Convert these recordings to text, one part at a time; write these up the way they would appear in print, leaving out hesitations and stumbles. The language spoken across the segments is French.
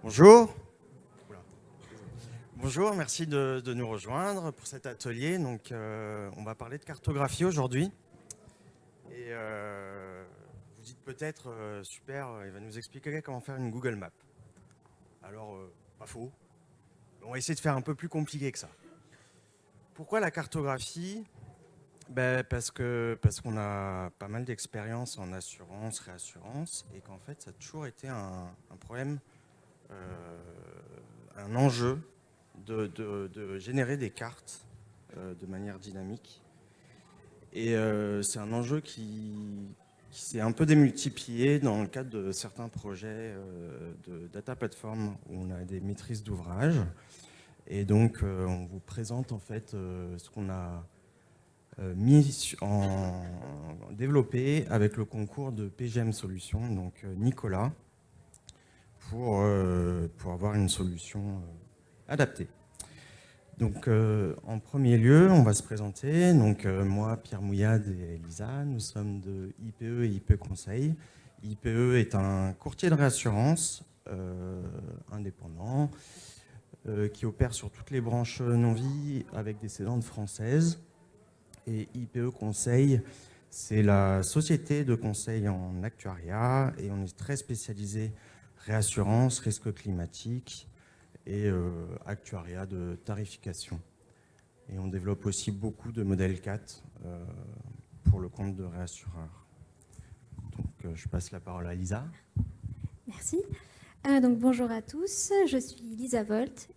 Bonjour. Bonjour, merci de nous rejoindre pour cet atelier. Donc, on va parler de cartographie aujourd'hui. Et vous dites peut-être, super, il va nous expliquer comment faire une Google Map. Alors, pas faux. On va essayer de faire un peu plus compliqué que ça. Pourquoi la cartographie? Parce qu'on a pas mal d'expérience en assurance, réassurance, et qu'en fait, ça a toujours été un problème, un enjeu de générer des cartes de manière dynamique. Et c'est un enjeu qui s'est un peu démultiplié dans le cadre de certains projets de data platform où on a des maîtrises d'ouvrage. Et donc, on vous présente en fait ce qu'on a développé avec le concours de PGM Solutions, donc Nicolas, pour avoir une solution adaptée. Donc, en premier lieu, on va se présenter. Donc, moi, Pierre Mouillade et Elisa, nous sommes de IPE et IPE Conseil. IPE est un courtier de réassurance indépendant qui opère sur toutes les branches non-vie avec des cédantes françaises. Et IPE Conseil, c'est la société de conseil en actuariat et on est très spécialisé réassurance, risque climatique et actuariat de tarification. Et on développe aussi beaucoup de modèles 4 pour le compte de réassureurs. Donc je passe la parole à Lisa. Merci. Donc, bonjour à tous, je suis Lisa Volt.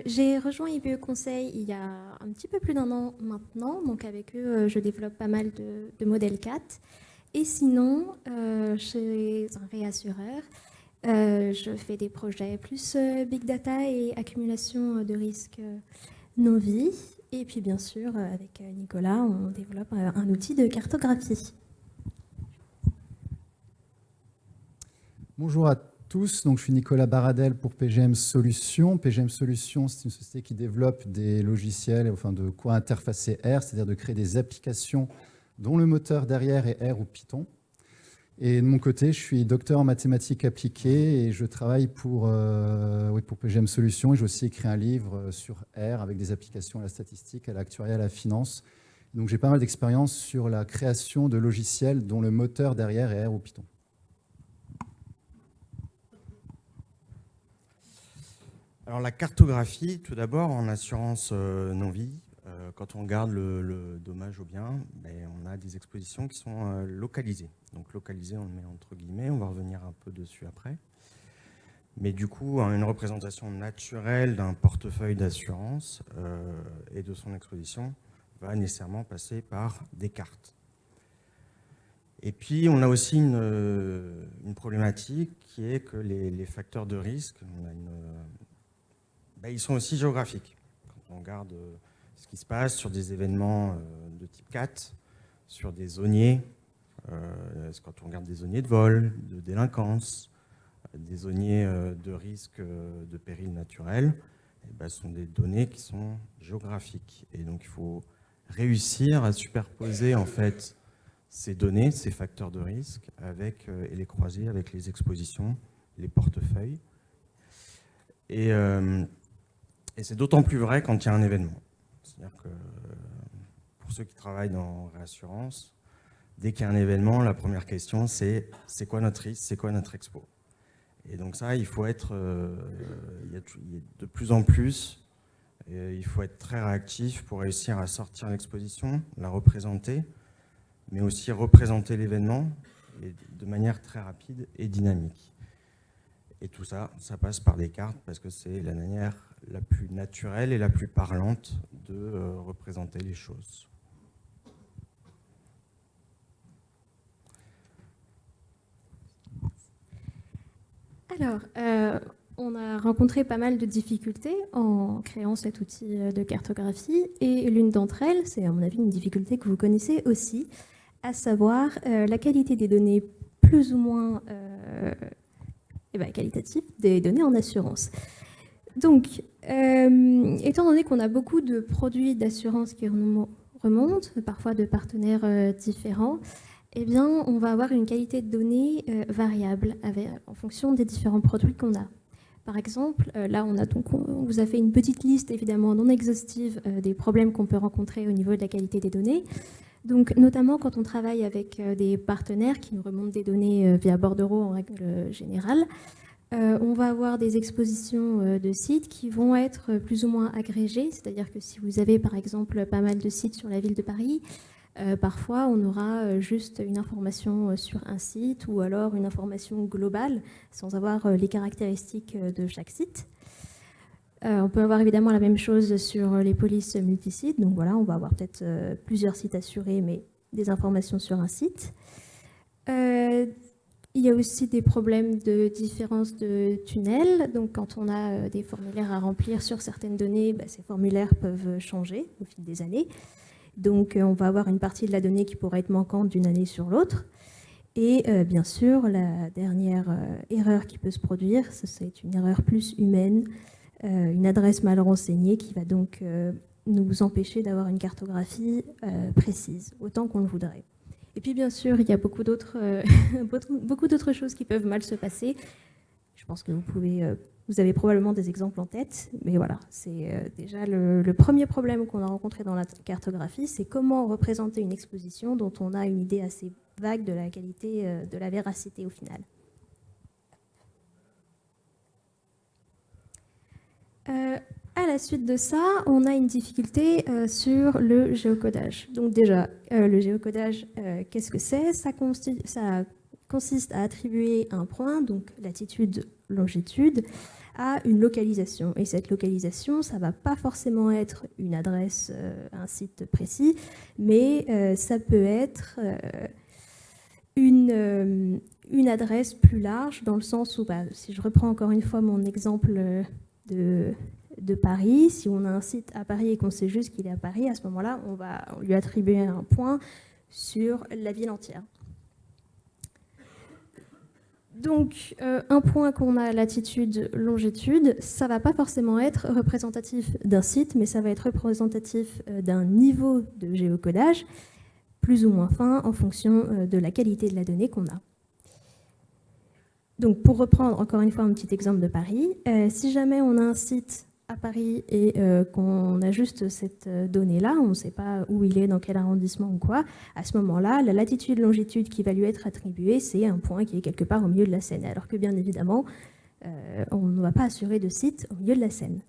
J'ai rejoint IPE Conseil il y a un petit peu plus d'un an maintenant. Donc avec eux, je développe pas mal de modèles 4. Et sinon, chez un réassureur, je fais des projets plus big data et accumulation de risques non-vie. Et puis bien sûr, avec Nicolas, on développe un outil de cartographie. Bonjour à tous, donc je suis Nicolas Baradel pour PGM Solutions. PGM Solutions, c'est une société qui développe des logiciels, enfin de quoi interfacer R, c'est-à-dire de créer des applications dont le moteur derrière est R ou Python. Et de mon côté, je suis docteur en mathématiques appliquées et je travaille pour PGM Solutions. Et j'ai aussi écrit un livre sur R avec des applications à la statistique, à l'actuariat, à la finance. Donc j'ai pas mal d'expérience sur la création de logiciels dont le moteur derrière est R ou Python. Alors la cartographie, tout d'abord en assurance non-vie, quand on regarde le dommage au bien, on a des expositions qui sont localisées. Donc localisées, on le met entre guillemets, on va revenir un peu dessus après. Mais du coup, une représentation naturelle d'un portefeuille d'assurance et de son exposition va nécessairement passer par des cartes. Et puis, on a aussi une problématique qui est que les facteurs de risque, ils sont aussi géographiques. Quand on regarde ce qui se passe sur des événements de type 4, sur des zoniers, quand on regarde des zoniers de vol, de délinquance, des zoniers de risque de péril naturel, ce sont des données qui sont géographiques. Et donc, il faut réussir à superposer en fait ces données, ces facteurs de risque, et les croiser avec les expositions, les portefeuilles. Et c'est d'autant plus vrai quand il y a un événement. C'est-à-dire que pour ceux qui travaillent dans réassurance, dès qu'il y a un événement, la première question, c'est quoi notre risque, c'est quoi notre expo. Et donc ça, il faut être il y a de plus en plus, il faut être très réactif pour réussir à sortir l'exposition, la représenter, mais aussi représenter l'événement de manière très rapide et dynamique. Et tout ça, ça passe par des cartes parce que c'est la manière la plus naturelle et la plus parlante de représenter les choses. Alors, on a rencontré pas mal de difficultés en créant cet outil de cartographie et l'une d'entre elles, c'est à mon avis une difficulté que vous connaissez aussi, à savoir la qualité des données plus ou moins qualitatives des données en assurance. Donc, étant donné qu'on a beaucoup de produits d'assurance qui remontent, parfois de partenaires différents, eh bien, on va avoir une qualité de données variable en fonction des différents produits qu'on a. Par exemple, là, on vous a fait une petite liste, évidemment non exhaustive, des problèmes qu'on peut rencontrer au niveau de la qualité des données. Donc, notamment quand on travaille avec des partenaires qui nous remontent des données via bordereau en règle générale, on va avoir des expositions de sites qui vont être plus ou moins agrégées, c'est-à-dire que si vous avez par exemple pas mal de sites sur la ville de Paris, parfois on aura juste une information sur un site ou alors une information globale sans avoir les caractéristiques de chaque site. On peut avoir évidemment la même chose sur les polices multisites, donc voilà, on va avoir peut-être plusieurs sites assurés mais des informations sur un site. Il y a aussi des problèmes de différence de tunnels. Donc, quand on a des formulaires à remplir sur certaines données, ces formulaires peuvent changer au fil des années. Donc, on va avoir une partie de la donnée qui pourrait être manquante d'une année sur l'autre. Et bien sûr, la dernière erreur qui peut se produire, c'est une erreur plus humaine, une adresse mal renseignée qui va donc nous empêcher d'avoir une cartographie précise, autant qu'on le voudrait. Et puis bien sûr, il y a beaucoup d'autres choses qui peuvent mal se passer. Je pense que vous avez probablement des exemples en tête, mais voilà, c'est déjà le premier problème qu'on a rencontré dans la cartographie, c'est comment représenter une exposition dont on a une idée assez vague de la qualité, de la véracité au final. À la suite de ça, on a une difficulté sur le géocodage. Donc déjà, le géocodage, qu'est-ce que c'est ? Ça consiste à attribuer un point, donc latitude, longitude, à une localisation. Et cette localisation, ça ne va pas forcément être une adresse, un site précis, mais ça peut être une adresse plus large, dans le sens où, si je reprends encore une fois mon exemple de Paris, si on a un site à Paris et qu'on sait juste qu'il est à Paris, à ce moment-là, on va lui attribuer un point sur la ville entière. Donc, un point qu'on a latitude, longitude, ça ne va pas forcément être représentatif d'un site, mais ça va être représentatif d'un niveau de géocodage, plus ou moins fin, en fonction de la qualité de la donnée qu'on a. Donc, pour reprendre encore une fois un petit exemple de Paris, si jamais on a un site à Paris et qu'on a juste cette donnée-là, on ne sait pas où il est, dans quel arrondissement ou quoi, à ce moment-là, la latitude-longitude qui va lui être attribuée, c'est un point qui est quelque part au milieu de la Seine. Alors que bien évidemment, on ne va pas assurer de site au milieu de la Seine.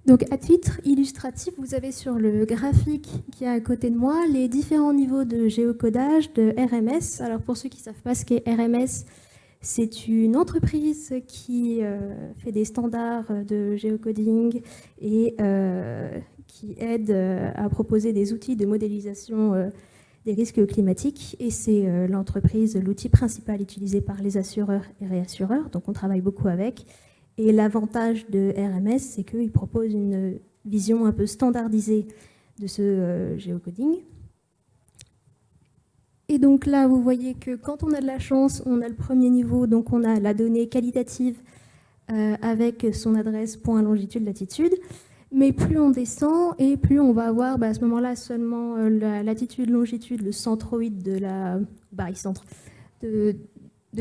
Donc à titre illustratif, vous avez sur le graphique qui est à côté de moi les différents niveaux de géocodage de RMS. Alors pour ceux qui ne savent pas ce qu'est RMS, c'est une entreprise qui fait des standards de géocoding et qui aide à proposer des outils de modélisation des risques climatiques. Et c'est l'entreprise, l'outil principal utilisé par les assureurs et réassureurs. Donc on travaille beaucoup avec. Et l'avantage de RMS, c'est qu'il propose une vision un peu standardisée de ce géocoding. Et donc là, vous voyez que quand on a de la chance, on a le premier niveau, donc on a la donnée qualitative avec son adresse, point, longitude, latitude. Mais plus on descend et plus on va avoir à ce moment-là seulement la latitude, longitude, le centroïde de la barycentre de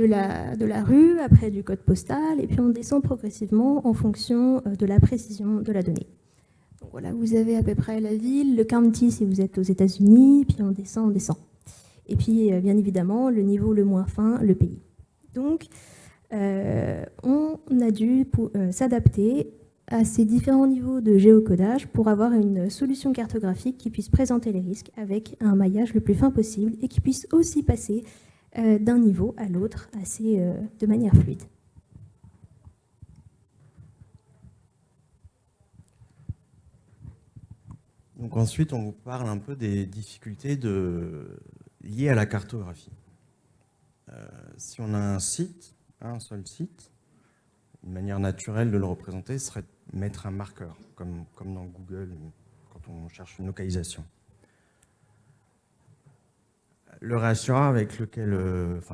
la rue, après du code postal, et puis on descend progressivement en fonction de la précision de la donnée. Donc voilà, vous avez à peu près la ville, le county si vous êtes aux États-Unis, puis on descend. Et puis, bien évidemment, le niveau le moins fin, le pays. Donc, on a dû s'adapter à ces différents niveaux de géocodage pour avoir une solution cartographique qui puisse présenter les risques avec un maillage le plus fin possible et qui puisse aussi passer d'un niveau à l'autre de manière fluide. Donc ensuite, on vous parle un peu des difficultés liées à la cartographie. Si on a un seul site, une manière naturelle de le représenter serait de mettre un marqueur, comme dans Google, quand on cherche une localisation. Le réassureur avec lequel,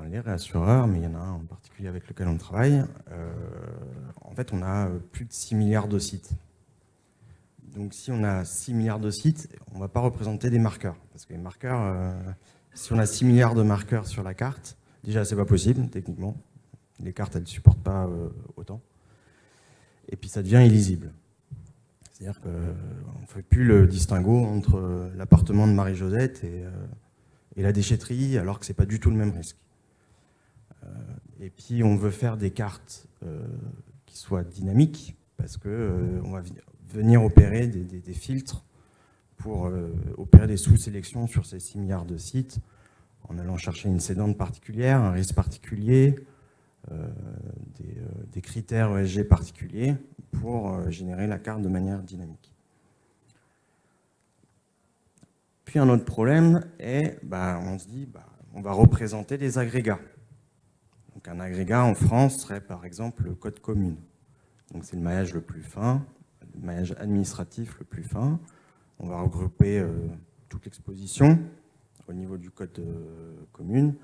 les réassureurs, mais il y en a un en particulier avec lequel on travaille, en fait, on a plus de 6 milliards de sites. Donc si on a 6 milliards de sites, on ne va pas représenter des marqueurs. Parce que les marqueurs, si on a 6 milliards de marqueurs sur la carte, déjà, c'est pas possible, techniquement. Les cartes, elles ne supportent pas autant. et puis ça devient illisible. C'est-à-dire qu'on ne fait plus le distinguo entre l'appartement de Marie-Josette et la déchetterie, alors que ce n'est pas du tout le même risque. Et puis on veut faire des cartes qui soient dynamiques, parce qu'on va venir opérer des filtres pour opérer des sous-sélections sur ces 6 milliards de sites, en allant chercher une cédante particulière, un risque particulier, des critères ESG particuliers pour générer la carte de manière dynamique. Puis un autre problème est, on se dit, on va représenter des agrégats. Donc un agrégat en France serait par exemple le code commune. Donc c'est le maillage le plus fin, le maillage administratif le plus fin. On va regrouper toute l'exposition au niveau du code commune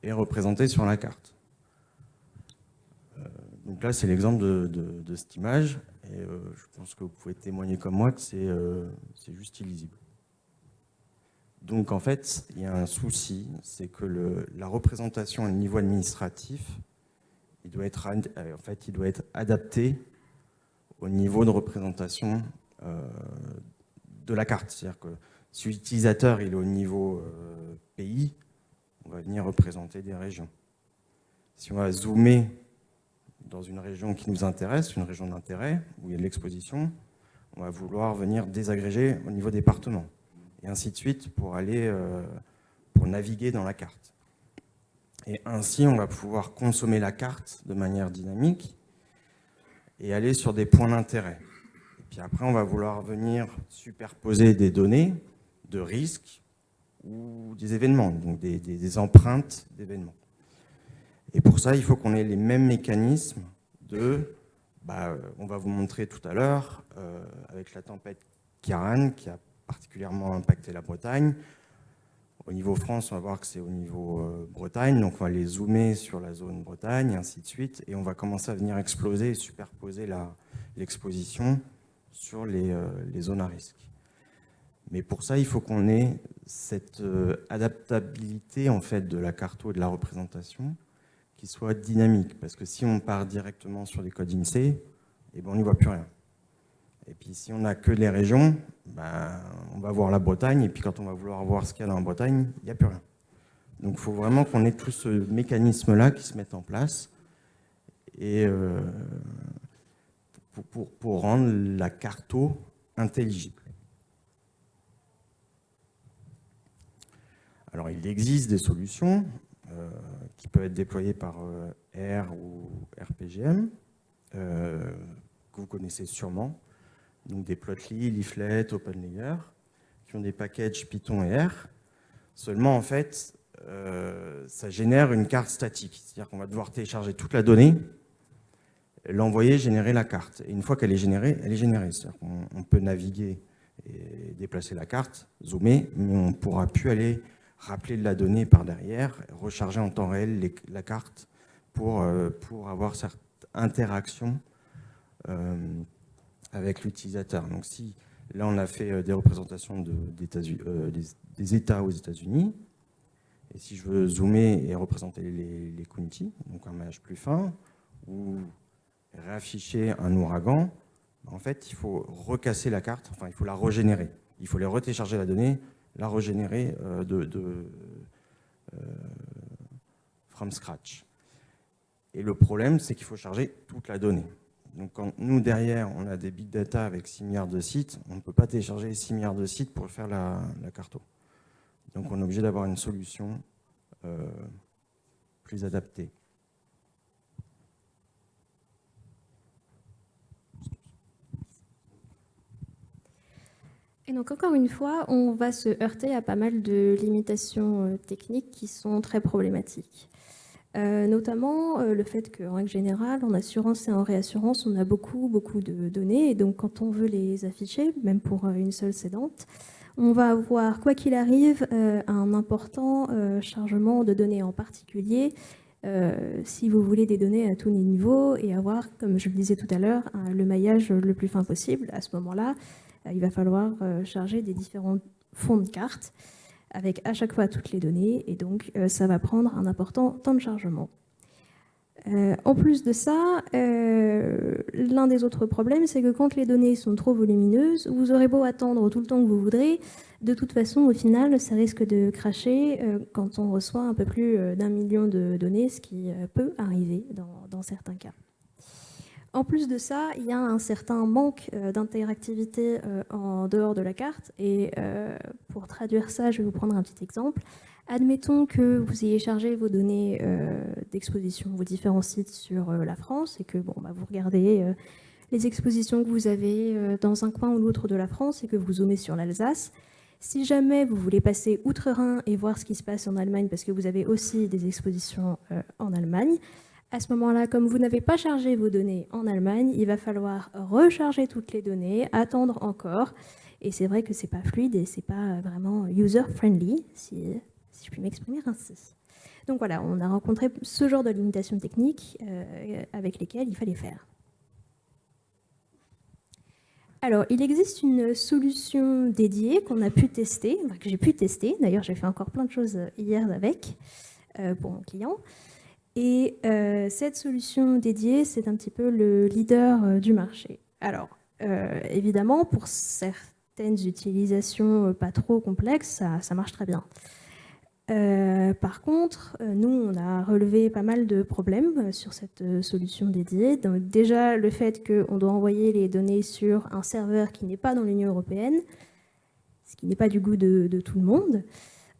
et représenter sur la carte. Donc là, c'est l'exemple de cette image, et je pense que vous pouvez témoigner comme moi que c'est juste illisible. Donc en fait, il y a un souci, c'est que la représentation au niveau administratif, il doit être adapté au niveau de représentation de la carte. C'est-à-dire que si l'utilisateur il est au niveau pays, on va venir représenter des régions. Si on va zoomer dans une région qui nous intéresse, une région d'intérêt, où il y a de l'exposition, on va vouloir venir désagréger au niveau département, et ainsi de suite pour naviguer dans la carte. Et ainsi, on va pouvoir consommer la carte de manière dynamique et aller sur des points d'intérêt. Et puis après, on va vouloir venir superposer des données de risque ou des événements, donc des empreintes d'événements. Et pour ça, il faut qu'on ait les mêmes mécanismes on va vous montrer tout à l'heure, avec la tempête Kiaran, qui a particulièrement impacté la Bretagne. Au niveau France, on va voir que c'est au niveau Bretagne, donc on va les zoomer sur la zone Bretagne, et ainsi de suite, et on va commencer à venir exploser et superposer l'exposition sur les zones à risque. Mais pour ça, il faut qu'on ait cette adaptabilité en fait, de la carto et de la représentation, qui soit dynamique, parce que si on part directement sur les codes INSEE, on n'y voit plus rien. Et puis si on n'a que les régions, on va voir la Bretagne, et puis quand on va vouloir voir ce qu'il y a dans la Bretagne, il n'y a plus rien. Donc il faut vraiment qu'on ait tout ce mécanisme-là qui se mette en place, et pour rendre la carto intelligible. Alors il existe des solutions qui peuvent être déployées par R ou RPGM, que vous connaissez sûrement. Donc des Plotly, Leaflet, OpenLayer, qui ont des packages Python et R. Seulement, en fait, ça génère une carte statique. C'est-à-dire qu'on va devoir télécharger toute la donnée, l'envoyer, générer la carte. Et une fois qu'elle est générée, elle est générée. C'est-à-dire qu'on peut naviguer et déplacer la carte, zoomer, mais on ne pourra plus aller rappeler de la donnée par derrière, recharger en temps réel la carte pour avoir cette interaction avec l'utilisateur. Donc si là on a fait des représentations des États aux États-Unis, et si je veux zoomer et représenter les counties, donc un maillage plus fin, ou réafficher un ouragan, en fait il faut recasser la carte, enfin il faut la régénérer. Il faut les retélécharger la donnée, la régénérer from scratch. Et le problème, c'est qu'il faut charger toute la donnée. Donc quand nous, derrière, on a des big data avec 6 milliards de sites, on ne peut pas télécharger 6 milliards de sites pour faire la carto. Donc on est obligé d'avoir une solution plus adaptée. Et donc encore une fois, on va se heurter à pas mal de limitations techniques qui sont très problématiques. Notamment le fait qu'en règle générale, en assurance et en réassurance, on a beaucoup de données. Et donc quand on veut les afficher, même pour une seule cédante, on va avoir, quoi qu'il arrive, un important chargement de données en particulier, si vous voulez des données à tous les niveaux et avoir, comme je le disais tout à l'heure, le maillage le plus fin possible. À ce moment-là, il va falloir charger des différents fonds de cartes avec à chaque fois toutes les données, et donc ça va prendre un important temps de chargement. En plus de ça, l'un des autres problèmes, c'est que quand les données sont trop volumineuses, vous aurez beau attendre tout le temps que vous voudrez, de toute façon, au final, ça risque de crasher quand on reçoit un peu plus d'1 million de données, ce qui peut arriver dans certains cas. En plus de ça, il y a un certain manque d'interactivité en dehors de la carte. Et pour traduire ça, je vais vous prendre un petit exemple. Admettons que vous ayez chargé vos données d'exposition, vos différents sites sur la France, et que vous regardez les expositions que vous avez dans un coin ou l'autre de la France, et que vous zoomez sur l'Alsace. Si jamais vous voulez passer outre-Rhin et voir ce qui se passe en Allemagne, parce que vous avez aussi des expositions en Allemagne, à ce moment-là, comme vous n'avez pas chargé vos données en Allemagne, il va falloir recharger toutes les données, attendre encore. Et c'est vrai que ce n'est pas fluide et ce n'est pas vraiment user-friendly, si je puis m'exprimer ainsi. Donc voilà, on a rencontré ce genre de limitations techniques avec lesquelles il fallait faire. Alors, il existe une solution dédiée qu'on a pu tester, que j'ai pu tester. D'ailleurs, j'ai fait encore plein de choses hier avec, pour mon client. Et cette solution dédiée, c'est un petit peu le leader du marché. Alors, évidemment, pour certaines utilisations pas trop complexes, ça marche très bien. Par contre, nous, on a relevé pas mal de problèmes sur cette solution dédiée. Donc, déjà, le fait qu'on doit envoyer les données sur un serveur qui n'est pas dans l'Union européenne, ce qui n'est pas du goût de tout le monde.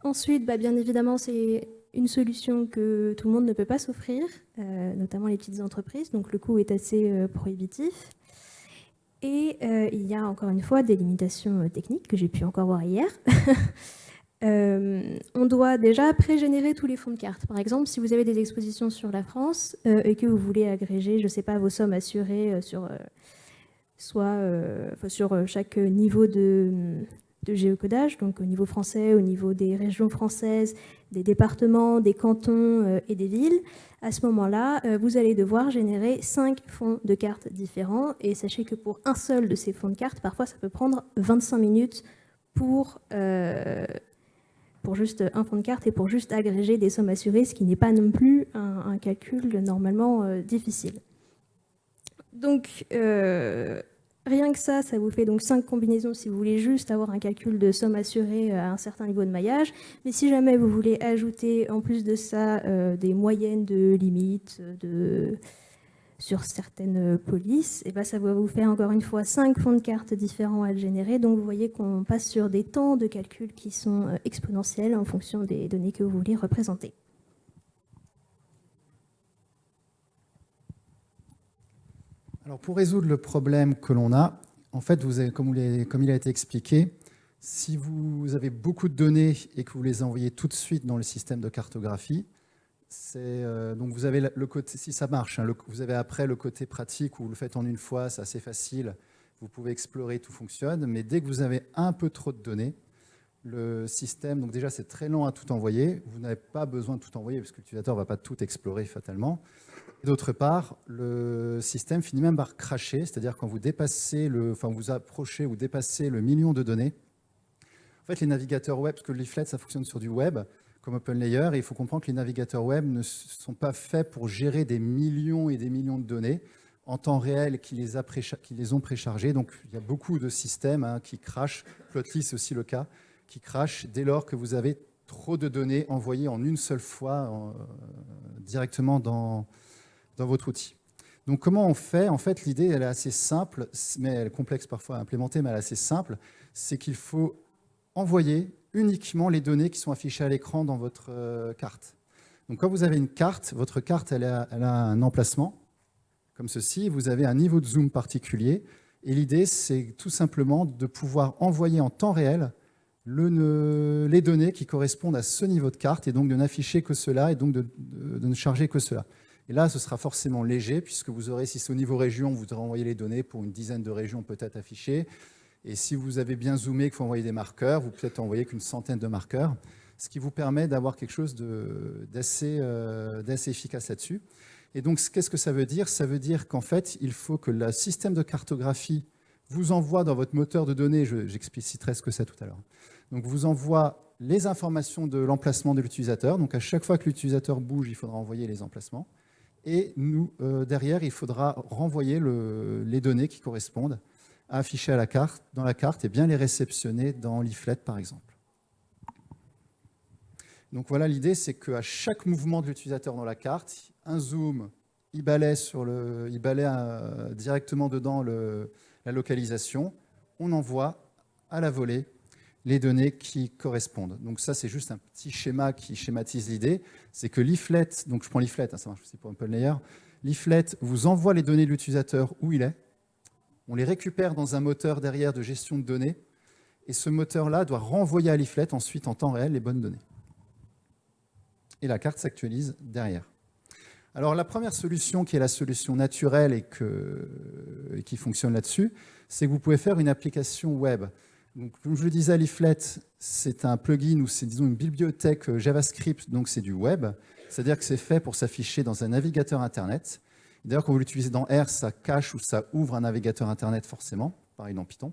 Ensuite, bien évidemment, c'est une solution que tout le monde ne peut pas s'offrir, notamment les petites entreprises, donc le coût est assez prohibitif. Et il y a encore une fois des limitations techniques que j'ai pu encore voir hier. On doit déjà pré-générer tous les fonds de carte. Par exemple, si vous avez des expositions sur la France et que vous voulez agréger, je ne sais pas, vos sommes assurées sur chaque niveau de géocodage, donc au niveau français, au niveau des régions françaises, des départements, des cantons et des villes. À ce moment-là, vous allez devoir générer 5 fonds de cartes différents. Et sachez que pour un seul de ces fonds de cartes, parfois ça peut prendre 25 minutes pour juste un fonds de carte et pour juste agréger des sommes assurées, ce qui n'est pas non plus un calcul normalement difficile. Donc, rien que ça vous fait donc 5 combinaisons si vous voulez juste avoir un calcul de somme assurée à un certain niveau de maillage. Mais si jamais vous voulez ajouter en plus de ça des moyennes de limites sur certaines polices, et ça va vous faire encore une fois 5 fonds de cartes différents à générer. Donc vous voyez qu'on passe sur des temps de calcul qui sont exponentiels en fonction des données que vous voulez représenter. Alors pour résoudre le problème que l'on a, en fait, comme il a été expliqué, si vous avez beaucoup de données et que vous les envoyez tout de suite dans le système de cartographie, donc vous avez le côté, si ça marche, vous avez après le côté pratique où vous le faites en une fois, c'est assez facile, vous pouvez explorer, tout fonctionne, mais dès que vous avez un peu trop de données, le système, donc déjà c'est très lent à tout envoyer, vous n'avez pas besoin de tout envoyer parce que l'utilisateur ne va pas tout explorer fatalement. D'autre part, le système finit même par crasher, c'est-à-dire quand vous dépassez vous approchez ou dépassez le million de données. En fait, les navigateurs web, parce que Leaflet, ça fonctionne sur du web, comme OpenLayer, et il faut comprendre que les navigateurs web ne sont pas faits pour gérer des millions et des millions de données en temps réel qui les ont préchargées. Donc, il y a beaucoup de systèmes qui crashent. Plotly, c'est aussi le cas, qui crashent dès lors que vous avez trop de données envoyées en une seule fois directement dans votre outil. Donc, comment on fait? En fait, l'idée, elle est assez simple, mais elle est complexe parfois à implémenter, mais elle est assez simple. C'est qu'il faut envoyer uniquement les données qui sont affichées à l'écran dans votre carte. Donc, quand vous avez une carte, votre carte, elle a un emplacement, comme ceci. Vous avez un niveau de zoom particulier. Et l'idée, c'est tout simplement de pouvoir envoyer en temps réel les données qui correspondent à ce niveau de carte, et donc de n'afficher que cela, et donc de ne charger que cela. Et là, ce sera forcément léger, puisque vous aurez, si c'est au niveau région, vous aurez envoyé les données pour une dizaine de régions peut-être affichées. Et si vous avez bien zoomé qu'il faut envoyer des marqueurs, vous peut-être envoyer qu'une centaine de marqueurs, ce qui vous permet d'avoir quelque chose d'assez efficace là-dessus. Et donc, qu'est-ce que ça veut dire? Ça veut dire qu'en fait, il faut que le système de cartographie vous envoie dans votre moteur de données, j'expliciterai ce que c'est tout à l'heure, donc vous envoie les informations de l'emplacement de l'utilisateur. Donc, à chaque fois que l'utilisateur bouge, il faudra envoyer les emplacements. Et nous, derrière, il faudra renvoyer les données qui correspondent à afficher à dans la carte et bien les réceptionner dans Leaflet, par exemple. Donc voilà, l'idée, c'est qu'à chaque mouvement de l'utilisateur dans la carte, un zoom, il balaie directement dedans la localisation, on envoie à la volée les données qui correspondent. Donc ça, c'est juste un petit schéma qui schématise l'idée. C'est que Leaflet, donc je prends Leaflet, ça marche aussi pour Apple Layer, Leaflet vous envoie les données de l'utilisateur où il est, on les récupère dans un moteur derrière de gestion de données, et ce moteur-là doit renvoyer à Leaflet ensuite en temps réel les bonnes données. Et la carte s'actualise derrière. Alors la première solution, qui est la solution naturelle et qui fonctionne là-dessus, c'est que vous pouvez faire une application web. Donc, comme je le disais, Leaflet, c'est un plugin ou c'est, disons, une bibliothèque JavaScript, donc c'est du web. C'est-à-dire que c'est fait pour s'afficher dans un navigateur Internet. D'ailleurs, quand vous l'utilisez dans R, ça cache ou ça ouvre un navigateur Internet forcément, pareil dans Python.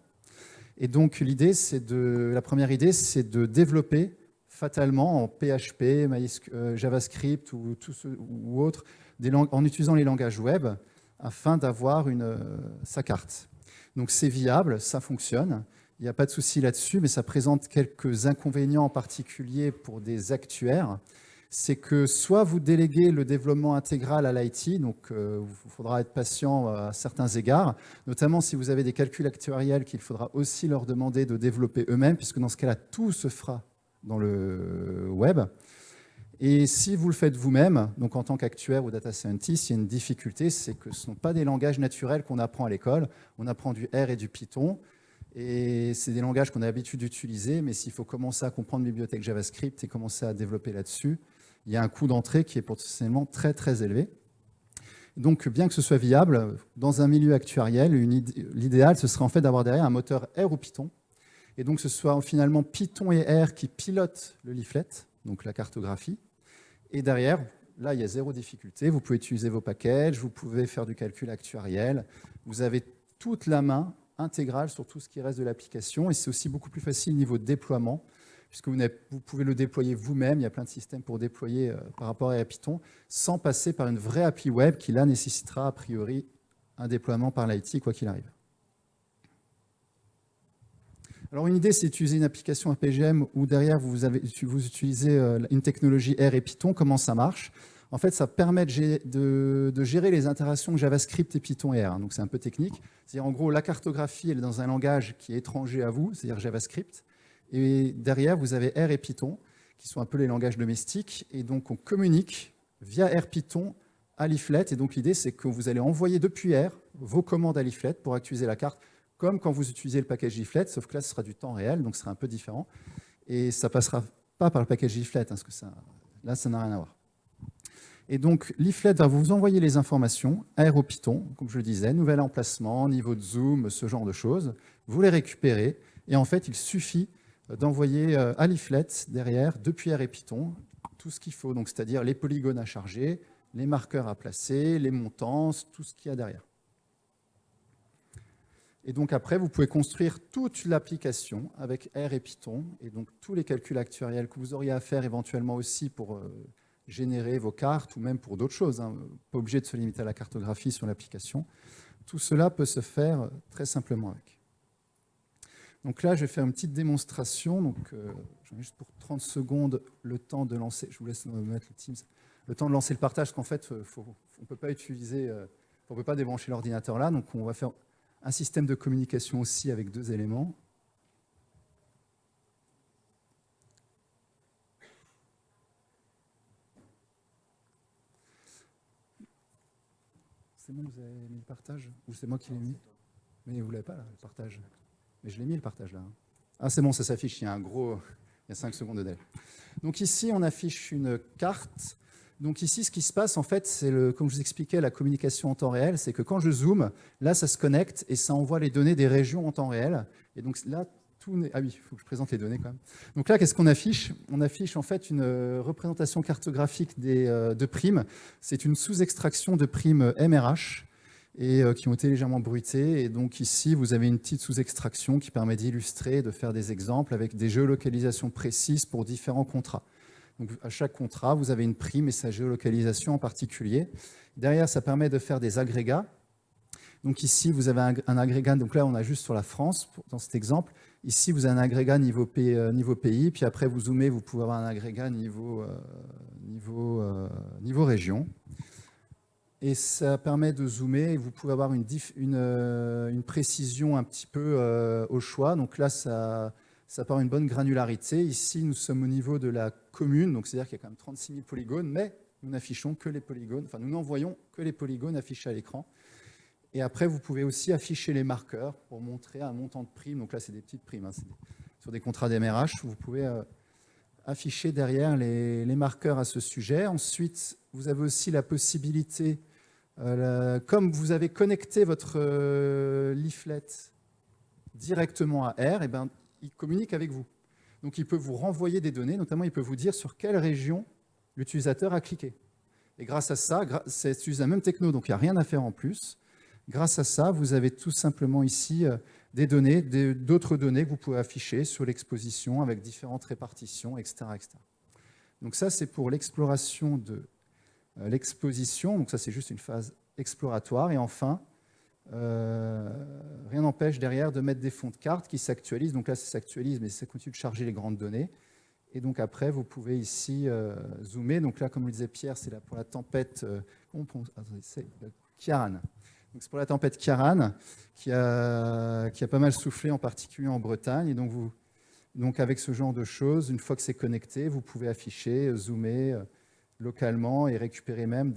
Et donc la première idée, c'est de développer fatalement en PHP, JavaScript ou autre, en utilisant les langages web afin d'avoir sa carte. Donc c'est viable, ça fonctionne, il n'y a pas de souci là-dessus, mais ça présente quelques inconvénients en particulier pour des actuaires. C'est que soit vous déléguez le développement intégral à l'IT, donc il faudra être patient à certains égards, notamment si vous avez des calculs actuariels qu'il faudra aussi leur demander de développer eux-mêmes, puisque dans ce cas-là, tout se fera dans le web. Et si vous le faites vous-même, donc en tant qu'actuaire ou data scientist, il y a une difficulté, c'est que ce ne sont pas des langages naturels qu'on apprend à l'école. On apprend du R et du Python, et c'est des langages qu'on a l'habitude d'utiliser, mais s'il faut commencer à comprendre une bibliothèque JavaScript et commencer à développer là-dessus, il y a un coût d'entrée qui est potentiellement très très élevé. Donc bien que ce soit viable, dans un milieu actuariel, l'idéal, ce serait en fait d'avoir derrière un moteur R ou Python, et donc ce soit finalement Python et R qui pilotent le leaflet, donc la cartographie, et derrière, là il y a zéro difficulté, vous pouvez utiliser vos packages, vous pouvez faire du calcul actuariel, vous avez toute la main intégrale sur tout ce qui reste de l'application, et c'est aussi beaucoup plus facile niveau déploiement, puisque vous pouvez le déployer vous-même, il y a plein de systèmes pour déployer par rapport à Python, sans passer par une vraie appli web qui là nécessitera a priori un déploiement par l'IT quoi qu'il arrive. Alors une idée, c'est d'utiliser une application APGM où derrière vous utilisez une technologie R et Python. Comment ça marche? En fait, ça permet de gérer les interactions JavaScript et Python et R. Donc c'est un peu technique. C'est-à-dire en gros, la cartographie, elle est dans un langage qui est étranger à vous, c'est-à-dire JavaScript. Et derrière, vous avez R et Python, qui sont un peu les langages domestiques. Et donc, on communique via R Python à Leaflet. Et donc, l'idée, c'est que vous allez envoyer depuis R vos commandes à Leaflet pour actualiser la carte, comme quand vous utilisez le package Leaflet, sauf que là, ce sera du temps réel, donc ce sera un peu différent. Et ça ne passera pas par le package Leaflet, parce que là, ça n'a rien à voir. Et donc, Leaflet va vous envoyer les informations, R au Python, comme je le disais, nouvel emplacement, niveau de zoom, ce genre de choses. Vous les récupérez, et en fait, il suffit d'envoyer à Leaflet derrière, depuis R et Python, tout ce qu'il faut, donc c'est-à-dire les polygones à charger, les marqueurs à placer, les montants, tout ce qu'il y a derrière. Et donc après, vous pouvez construire toute l'application avec R et Python, et donc tous les calculs actuariels que vous auriez à faire éventuellement aussi pour générer vos cartes, ou même pour d'autres choses, hein, pas obligé de se limiter à la cartographie sur l'application. Tout cela peut se faire très simplement avec. Donc là, je vais faire une petite démonstration. Donc, j'en ai juste pour 30 secondes le temps de lancer. Je vous laisse mettre le Teams. Le temps de lancer le partage, parce qu'en fait, on ne peut pas utiliser, on ne peut pas débrancher l'ordinateur là. Donc, on va faire un système de communication aussi avec deux éléments. C'est bon, vous avez mis le partage? Ou c'est moi qui l'ai mis? Mais vous ne l'avez pas, là, le partage. Mais je l'ai mis, le partage, là. Ah, c'est bon, ça s'affiche. Il y a il y a 5 secondes de délai. Donc ici, on affiche une carte. Donc ici, ce qui se passe, en fait, c'est, comme je vous expliquais, la communication en temps réel. C'est que quand je zoome, là, ça se connecte et ça envoie les données des régions en temps réel. Et donc là, ah oui, il faut que je présente les données quand même. Donc là, qu'est-ce qu'on affiche? On affiche en fait une représentation cartographique de primes. C'est une sous-extraction de primes MRH et qui ont été légèrement bruitées. Et donc ici, vous avez une petite sous-extraction qui permet d'illustrer, de faire des exemples avec des géolocalisations précises pour différents contrats. Donc, à chaque contrat, vous avez une prime et sa géolocalisation en particulier. Derrière, ça permet de faire des agrégats. Donc ici, vous avez un agrégat. Donc là, on a juste sur la France, dans cet exemple. Ici, vous avez un agrégat niveau pays. Puis après, vous zoomez, vous pouvez avoir un agrégat niveau région. Et ça permet de zoomer. Et vous pouvez avoir une précision un petit peu au choix. Donc là, ça part une bonne granularité. Ici, nous sommes au niveau de la commune. Donc c'est-à-dire qu'il y a quand même 36 000 polygones. Mais nous n'affichons que les polygones. Enfin, nous n'envoyons que les polygones affichés à l'écran. Et après, vous pouvez aussi afficher les marqueurs pour montrer un montant de prime. Donc là, c'est des petites primes. Hein, sur des contrats d'MRH, vous pouvez afficher derrière les marqueurs à ce sujet. Ensuite, vous avez aussi la possibilité, comme vous avez connecté votre leaflet directement à R, et ben, il communique avec vous. Donc, il peut vous renvoyer des données. Notamment, il peut vous dire sur quelle région l'utilisateur a cliqué. Et grâce à ça, c'est utilisé la même techno, donc il n'y a rien à faire en plus. Grâce à ça, vous avez tout simplement ici des données, d'autres données que vous pouvez afficher sur l'exposition avec différentes répartitions, etc., etc. Donc ça, c'est pour l'exploration de l'exposition. Donc ça, c'est juste une phase exploratoire. Et enfin, rien n'empêche derrière de mettre des fonds de carte qui s'actualisent. Donc là, ça s'actualise, mais ça continue de charger les grandes données. Et donc après, vous pouvez ici zoomer. Donc là, comme le disait Pierre, c'est pour la tempête Ciarán. C'est pour la tempête Ciarán qui a pas mal soufflé, en particulier en Bretagne. Et donc avec ce genre de choses, une fois que c'est connecté, vous pouvez afficher, zoomer localement et récupérer même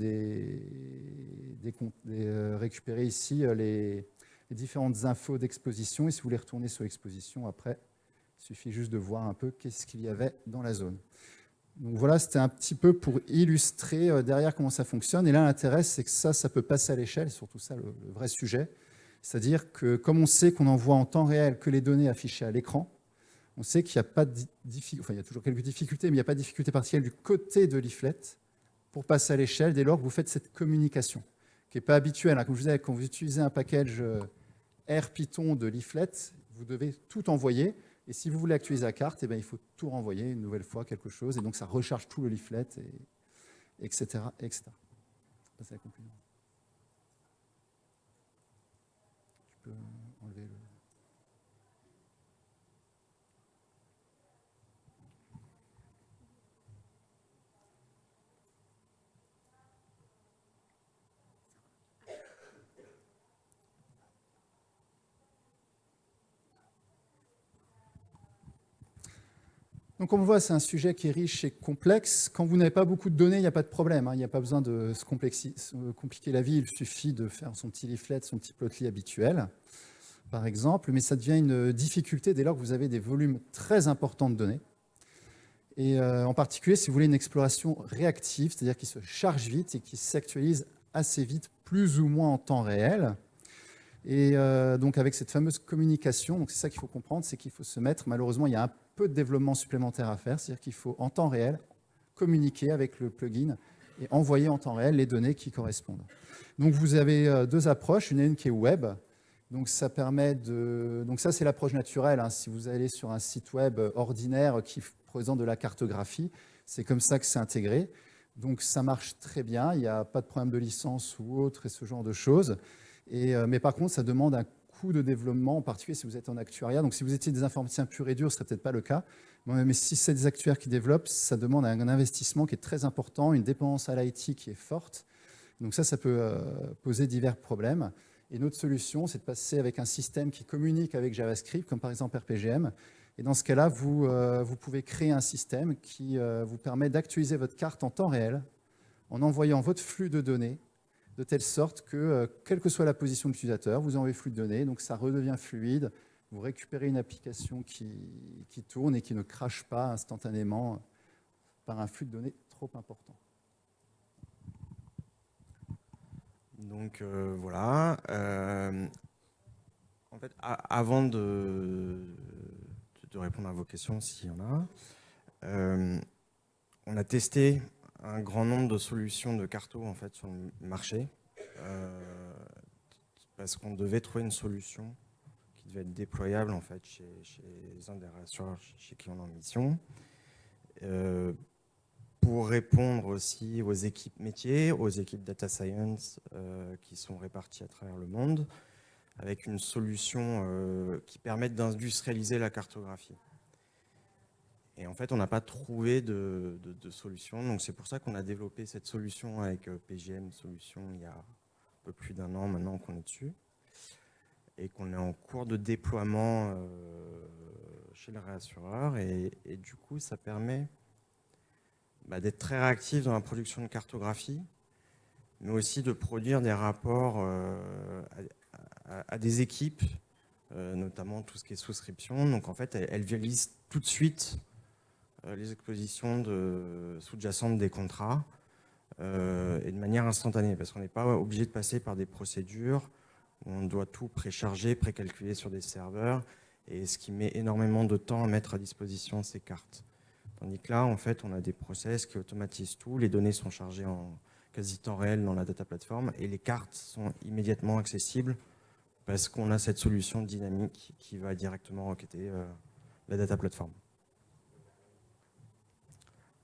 récupérer ici les différentes infos d'exposition. Et si vous voulez retourner sur l'exposition après, il suffit juste de voir un peu qu'est-ce qu'il y avait dans la zone. Donc voilà, c'était un petit peu pour illustrer derrière comment ça fonctionne. Et là, l'intérêt, c'est que ça peut passer à l'échelle, surtout ça, le vrai sujet. C'est-à-dire que comme on sait qu'on envoie en temps réel que les données affichées à l'écran, on sait qu'il n'y a pas de difficulté, enfin il y a toujours quelques difficultés, mais il n'y a pas de difficulté particulière du côté de Leaflet pour passer à l'échelle dès lors que vous faites cette communication, qui n'est pas habituelle. Comme je vous disais, quand vous utilisez un package R Python de Leaflet, vous devez tout envoyer. Et si vous voulez actualiser la carte, eh bien, il faut tout renvoyer une nouvelle fois, quelque chose. Et donc, ça recharge tout le leaflet, etc., etc. C'est la conclusion. Tu peux enlever le... Donc, comme on voit, c'est un sujet qui est riche et complexe. Quand vous n'avez pas beaucoup de données, il n'y a pas de problème. Il n'y a pas besoin de se compliquer la vie. Il suffit de faire son petit leaflet, son petit plotly habituel, par exemple. Mais ça devient une difficulté dès lors que vous avez des volumes très importants de données. Et en particulier, si vous voulez une exploration réactive, c'est-à-dire qui se charge vite et qui s'actualise assez vite, plus ou moins en temps réel. Et donc, avec cette fameuse communication, donc c'est ça qu'il faut comprendre, c'est qu'il faut se mettre, malheureusement, il y a un peu de développement supplémentaire à faire, c'est-à-dire qu'il faut en temps réel communiquer avec le plugin et envoyer en temps réel les données qui correspondent. Donc vous avez deux approches, une qui est web, donc ça permet de... Donc ça c'est l'approche naturelle, hein. Si vous allez sur un site web ordinaire qui présente de la cartographie, c'est comme ça que c'est intégré. Donc ça marche très bien, il n'y a pas de problème de licence ou autre et ce genre de choses. Mais par contre, ça demande un coût de développement, en particulier si vous êtes en actuariat. Donc, si vous étiez des informaticiens purs et durs, ce ne serait peut-être pas le cas. Mais si c'est des actuaires qui développent, ça demande un investissement qui est très important, une dépendance à l'IT qui est forte. Donc ça peut poser divers problèmes. Et notre solution, c'est de passer avec un système qui communique avec JavaScript, comme par exemple RPGM. Et dans ce cas-là, vous pouvez créer un système qui vous permet d'actualiser votre carte en temps réel, en envoyant votre flux de données, de telle sorte que, quelle que soit la position de l'utilisateur, vous envoyez flux de données, donc ça redevient fluide, vous récupérez une application qui tourne et qui ne crache pas instantanément par un flux de données trop important. Donc voilà. En fait, avant de répondre à vos questions, s'il y en a, on a testé un grand nombre de solutions de carto en fait, sur le marché parce qu'on devait trouver une solution qui devait être déployable en fait, chez un des rassureurs chez qui on est en mission. pour répondre aussi aux équipes métiers, aux équipes data science qui sont réparties à travers le monde, avec une solution qui permette d'industrialiser la cartographie. Et en fait, on n'a pas trouvé de solution, donc c'est pour ça qu'on a développé cette solution avec PGM Solutions il y a un peu plus d'1 an maintenant qu'on est dessus, et qu'on est en cours de déploiement chez le réassureur, et du coup, ça permet d'être très réactif dans la production de cartographie, mais aussi de produire des rapports à des équipes, notamment tout ce qui est souscription. Donc en fait, elle visualise tout de suite les expositions sous-jacentes des contrats et de manière instantanée, parce qu'on n'est pas obligé de passer par des procédures où on doit tout précharger, précalculer sur des serveurs, et ce qui met énormément de temps à mettre à disposition ces cartes. Tandis que là, en fait, on a des process qui automatisent tout, les données sont chargées en quasi temps réel dans la data platform, et les cartes sont immédiatement accessibles parce qu'on a cette solution dynamique qui va directement requêter la data platform.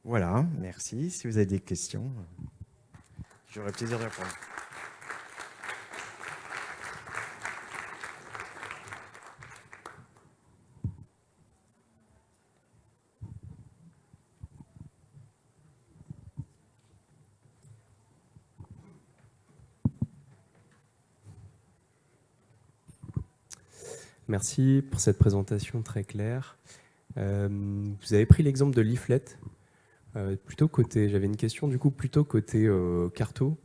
Voilà, merci. Si vous avez des questions, j'aurai plaisir de répondre. Merci pour cette présentation très claire. Vous avez pris l'exemple de Leaflet. J'avais une question du coup plutôt côté carto.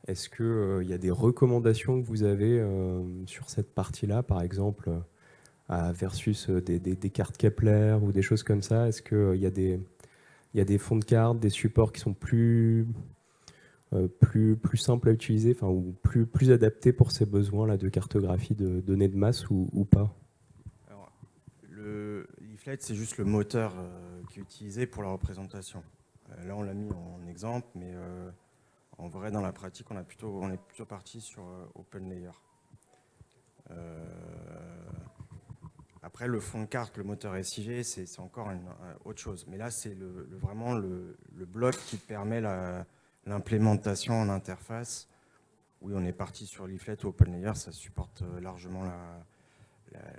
Est-ce qu'il y a des recommandations que vous avez sur cette partie-là, par exemple, versus des cartes Kepler ou des choses comme ça? Est-ce qu'il y a des fonds de cartes, des supports qui sont plus simples à utiliser, ou plus adaptés pour ces besoins-là de cartographie de données de masse ou pas? Alors, le Leaflet, c'est juste le moteur qui est utilisé pour la représentation. Là, on l'a mis en exemple, mais en vrai, dans la pratique, on est plutôt parti sur OpenLayer. Après, le fond de carte, le moteur SIG, c'est encore autre chose. Mais là, c'est vraiment le bloc qui permet l'implémentation en interface. Oui, on est parti sur Leaflet ou OpenLayer, ça supporte largement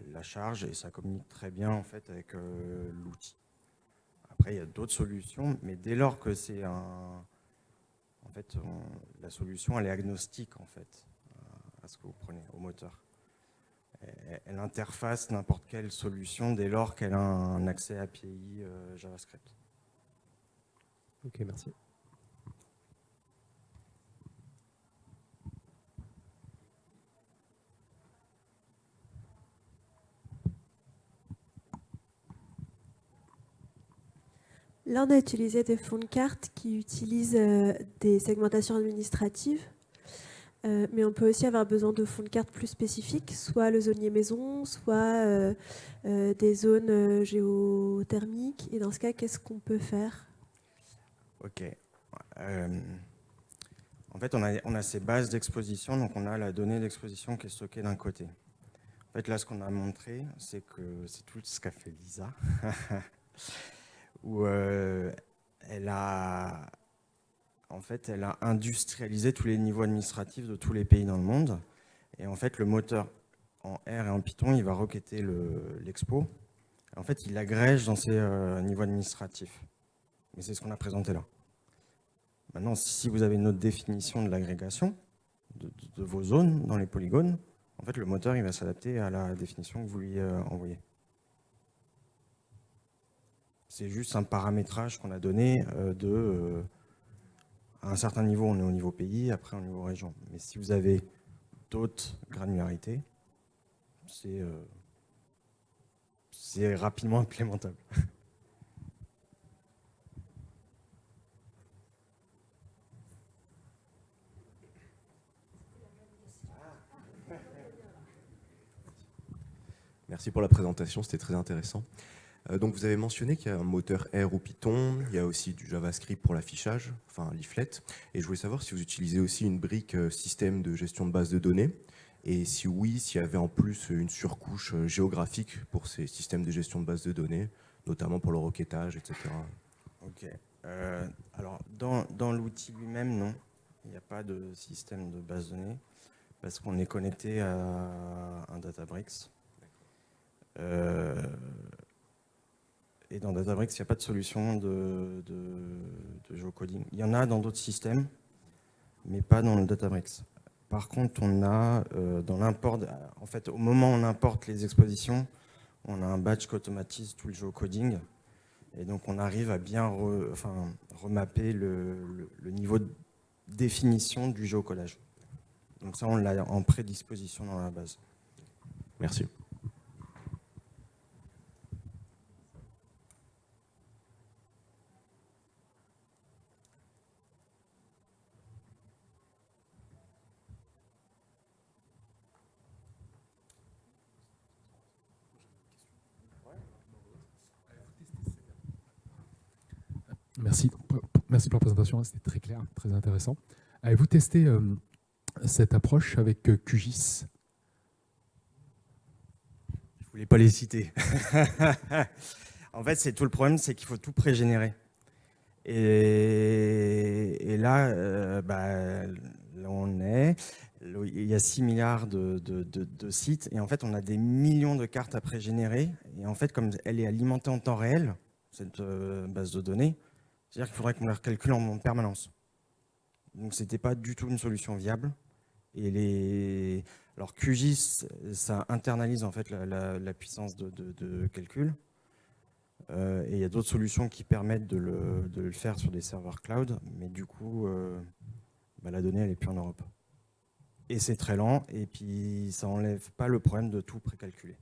la charge et ça communique très bien en fait avec l'outil. Après, il y a d'autres solutions, mais dès lors que c'est en fait, la solution, elle est agnostique en fait à ce que vous prenez, au moteur. Elle interface n'importe quelle solution dès lors qu'elle a un accès API JavaScript. Ok, merci. Là, on a utilisé des fonds de cartes qui utilisent des segmentations administratives, mais on peut aussi avoir besoin de fonds de cartes plus spécifiques, soit le zonier maison, soit des zones géothermiques. Et dans ce cas, qu'est-ce qu'on peut faire? Ok. En fait, on a ces bases d'exposition, donc on a la donnée d'exposition qui est stockée d'un côté. En fait, là, ce qu'on a montré, c'est que c'est tout ce qu'a fait Lisa, où elle a industrialisé tous les niveaux administratifs de tous les pays dans le monde. Et en fait, le moteur en R et en Python, il va requêter l'expo. En fait, il l'agrège dans ses niveaux administratifs. Mais c'est ce qu'on a présenté là. Maintenant, si vous avez une autre définition de l'agrégation de vos zones dans les polygones, en fait, le moteur il va s'adapter à la définition que vous lui envoyez. C'est juste un paramétrage qu'on a donné à un certain niveau, on est au niveau pays, après au niveau région. Mais si vous avez d'autres granularités, c'est rapidement implémentable. Merci pour la présentation, c'était très intéressant. Donc vous avez mentionné qu'il y a un moteur R ou Python, il y a aussi du JavaScript pour l'affichage, enfin Leaflet. Et je voulais savoir si vous utilisez aussi une brique système de gestion de base de données. Et si oui, s'il y avait en plus une surcouche géographique pour ces systèmes de gestion de base de données, notamment pour le requêtage, etc. Ok. Alors, dans l'outil lui-même, non. Il n'y a pas de système de base de données parce qu'on est connecté à un Databricks. Et dans Databricks, il n'y a pas de solution de géocoding. Il y en a dans d'autres systèmes, mais pas dans le Databricks. Par contre, on a dans l'import, en fait, au moment où on importe les expositions, on a un batch qui automatise tout le géocoding. Et donc, on arrive à bien remapper le niveau de définition du géocodage. Donc ça, on l'a en prédisposition dans la base. Merci. Merci. Merci pour la présentation, c'était très clair, très intéressant. Avez-vous testé cette approche avec QGIS? Je ne voulais pas les citer. En fait, c'est tout le problème, c'est qu'il faut tout pré-générer. Et là, là, on est. Il y a 6 milliards de sites. Et en fait, on a des millions de cartes à pré-générer. Et en fait, comme elle est alimentée en temps réel, cette base de données, c'est-à-dire qu'il faudrait qu'on la recalcule en permanence. Donc, ce n'était pas du tout une solution viable. Et alors, QGIS, ça internalise en fait la puissance de calcul. Et il y a d'autres solutions qui permettent de le faire sur des serveurs cloud. Mais du coup, la donnée, elle n'est plus en Europe. Et c'est très lent. Et puis, ça n'enlève pas le problème de tout précalculer.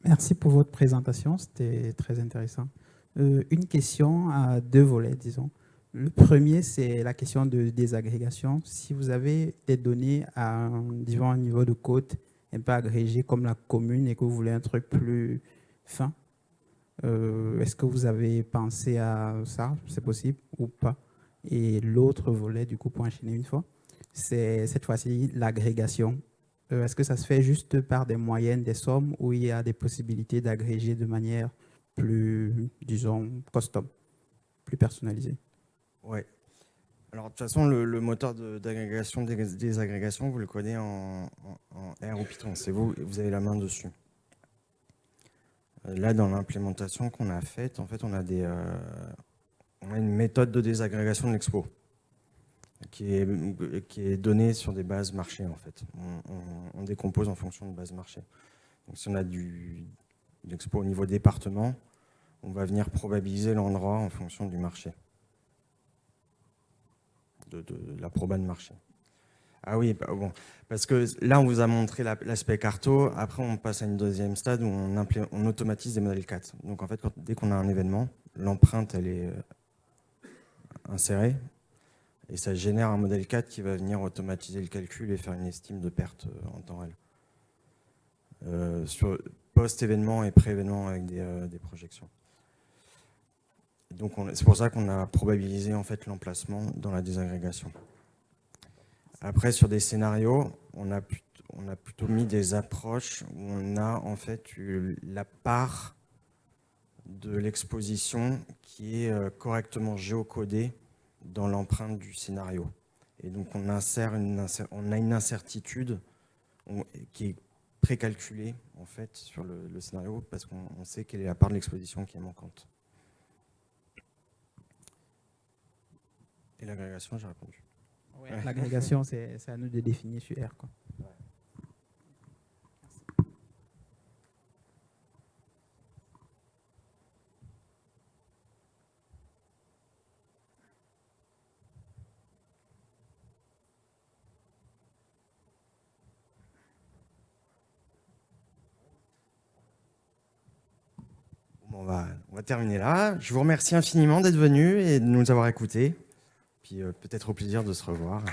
Merci pour votre présentation, c'était très intéressant. Une question à 2 volets, disons. Le premier, c'est la question de désagrégation. Si vous avez des données à disons, un niveau de code un peu agrégé comme la commune et que vous voulez un truc plus fin, est-ce que vous avez pensé à ça? C'est possible ou pas? Et l'autre volet, du coup, pour enchaîner une fois, c'est cette fois-ci l'agrégation. Est-ce que ça se fait juste par des moyennes, des sommes, ou il y a des possibilités d'agréger de manière plus, disons, custom, plus personnalisée? Oui. Alors, de toute façon, le moteur d'agrégation, désagrégation, vous le connaissez en R ou Python. C'est vous avez la main dessus. Là, dans l'implémentation qu'on a faite, en fait, on a une méthode de désagrégation de l'expo qui est donnée sur des bases marché, en fait. On décompose en fonction de bases marché. Donc, si on a l'expo au niveau département, on va venir probabiliser l'endroit en fonction du marché, de la proba de marché. Ah oui, bon, parce que là, on vous a montré l'aspect carto. Après, on passe à une deuxième stade où on automatise des modèles 4. Donc, en fait, dès qu'on a un événement, l'empreinte, elle est insérée. Et ça génère un modèle 4 qui va venir automatiser le calcul et faire une estime de perte en temps réel. Sur post-événement et pré-événement avec des projections. Donc, c'est pour ça qu'on a probabilisé en fait, l'emplacement dans la désagrégation. Après, sur des scénarios, on a plutôt mis des approches où on a en fait la part de l'exposition qui est correctement géocodée dans l'empreinte du scénario. Et donc, on a une incertitude qui est précalculée en fait, sur le scénario parce qu'on sait quelle est la part de l'exposition qui est manquante. Et l'agrégation, j'ai répondu. Ouais. L'agrégation, c'est à nous de définir sur R, quoi. Ouais. Bon, on va terminer là. Je vous remercie infiniment d'être venu et de nous avoir écoutés. Puis peut-être au plaisir de se revoir.